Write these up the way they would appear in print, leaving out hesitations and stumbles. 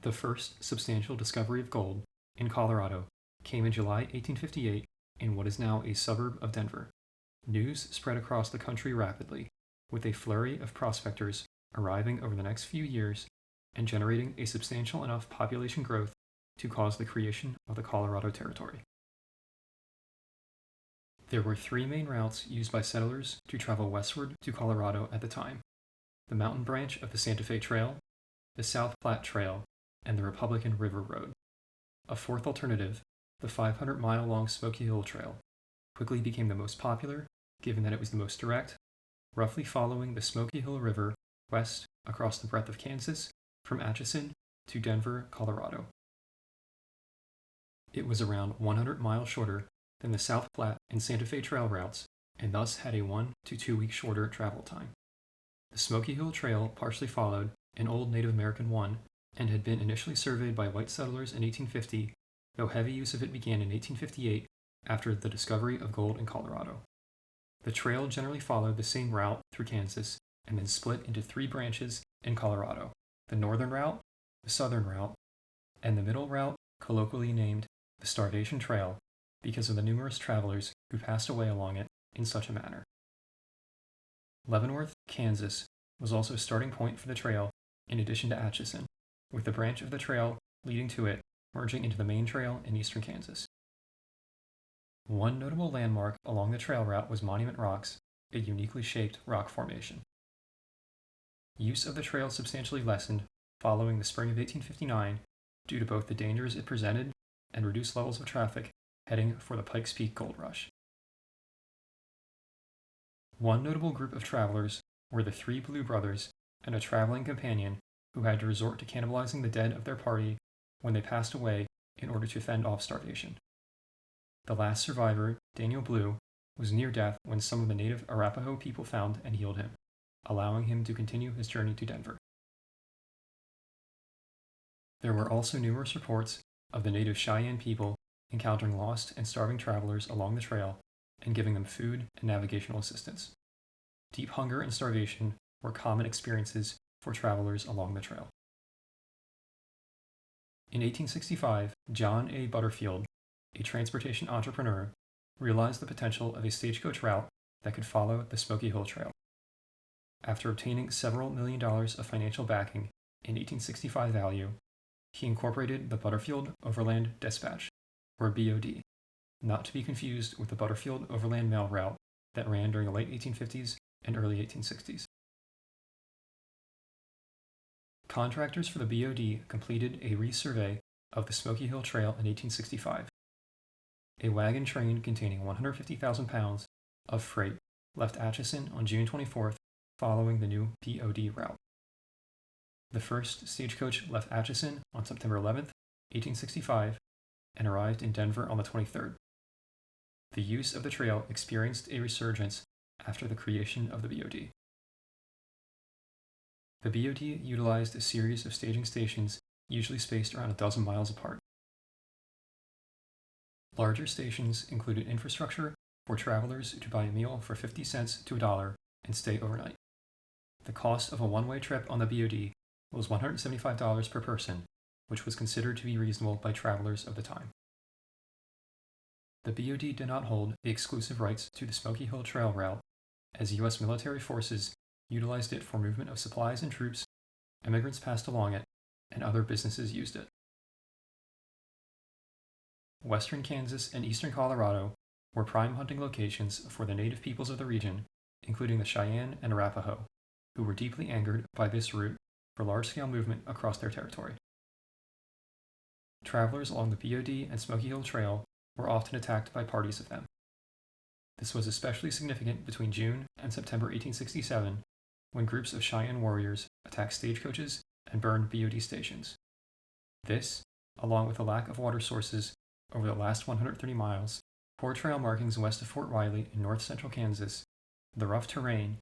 The first substantial discovery of gold in Colorado came in July 1858 in what is now a suburb of Denver. News spread across the country rapidly, with a flurry of prospectors arriving over the next few years and generating a substantial enough population growth to cause the creation of the Colorado Territory. There were three main routes used by settlers to travel westward to Colorado at the time: the mountain branch of the Santa Fe Trail, the South Platte Trail, and the Republican River Road. A fourth alternative, the 500-mile-long Smoky Hill Trail, quickly became the most popular, given that it was the most direct, roughly following the Smoky Hill River west across the breadth of Kansas from Atchison to Denver, Colorado. It was around 100 miles shorter than the South Platte and Santa Fe Trail routes, and thus had a 1 to 2 week shorter travel time. The Smoky Hill Trail partially followed an old Native American one and had been initially surveyed by white settlers in 1850, though heavy use of it began in 1858 after the discovery of gold in Colorado. The trail generally followed the same route through Kansas and then split into three branches in Colorado: the northern route, the southern route, and the middle route, colloquially named the Starvation Trail because of the numerous travelers who passed away along it in such a manner. Leavenworth, Kansas was also a starting point for the trail in addition to Atchison, with the branch of the trail leading to it merging into the main trail in eastern Kansas. One notable landmark along the trail route was Monument Rocks, a uniquely shaped rock formation. Use of the trail substantially lessened following the spring of 1859 due to both the dangers it presented and reduced levels of traffic heading for the Pike's Peak gold rush. One notable group of travelers were the three Blue brothers and a traveling companion who had to resort to cannibalizing the dead of their party when they passed away in order to fend off starvation. The last survivor, Daniel Blue, was near death when some of the native Arapaho people found and healed him, allowing him to continue his journey to Denver. There were also numerous reports of the native Cheyenne people encountering lost and starving travelers along the trail and giving them food and navigational assistance. Deep hunger and starvation were common experiences for travelers along the trail. In 1865, John A. Butterfield, a transportation entrepreneur, realized the potential of a stagecoach route that could follow the Smoky Hill Trail. After obtaining several $1 million of financial backing in 1865 value, he incorporated the Butterfield Overland Despatch, or B.O.D., not to be confused with the Butterfield Overland Mail route that ran during the late 1850s and early 1860s. Contractors for the B.O.D. completed a resurvey of the Smoky Hill Trail in 1865. A wagon train containing 150,000 pounds of freight left Atchison on June 24th following the new B.O.D. route. The first stagecoach left Atchison on September 11th, 1865, and arrived in Denver on the 23rd. The use of the trail experienced a resurgence after the creation of the B.O.D. The B.O.D. utilized a series of staging stations usually spaced around a dozen miles apart. Larger stations included infrastructure for travelers to buy a meal for 50 cents to $1 and stay overnight. The cost of a one-way trip on the B.O.D. was $175 per person, which was considered to be reasonable by travelers of the time. The B.O.D. did not hold the exclusive rights to the Smoky Hill Trail route, as U.S. military forces utilized it for movement of supplies and troops, immigrants passed along it, and other businesses used it. Western Kansas and eastern Colorado were prime hunting locations for the native peoples of the region, including the Cheyenne and Arapaho, who were deeply angered by this route for large-scale movement across their territory. Travelers along the B.O.D. and Smoky Hill Trail were often attacked by parties of them. This was especially significant between June and September 1867, when groups of Cheyenne warriors attacked stagecoaches and burned B.O.D. stations. This, along with a lack of water sources over the last 130 miles, poor trail markings west of Fort Riley in north-central Kansas, the rough terrain,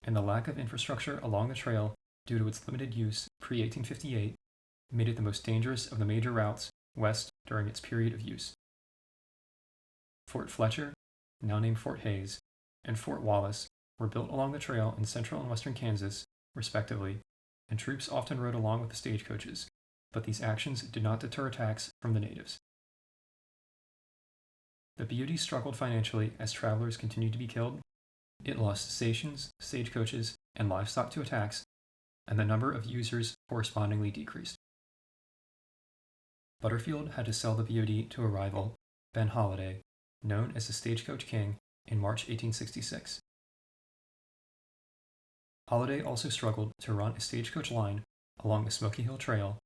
and the lack of infrastructure along the trail due to its limited use pre-1858, made it the most dangerous of the major routes west during its period of use. Fort Fletcher, now named Fort Hayes, and Fort Wallace were built along the trail in central and western Kansas, respectively, and troops often rode along with the stagecoaches, but these actions did not deter attacks from the natives. The B.O.D. struggled financially as travelers continued to be killed. It lost stations, stagecoaches, and livestock to attacks, and the number of users correspondingly decreased. Butterfield had to sell the B.O.D. to a rival, Ben Holliday, known as the Stagecoach King, in March 1866. Holliday also struggled to run a stagecoach line along the Smoky Hill Trail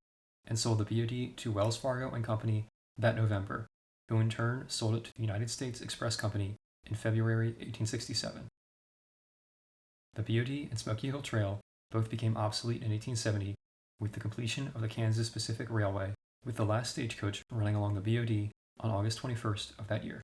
and sold the B.O.D. to Wells Fargo and Company that November, who in turn sold it to the United States Express Company in February 1867. The B.O.D. and Smoky Hill Trail both became obsolete in 1870 with the completion of the Kansas Pacific Railway, with the last stagecoach running along the B.O.D. on August 21st of that year.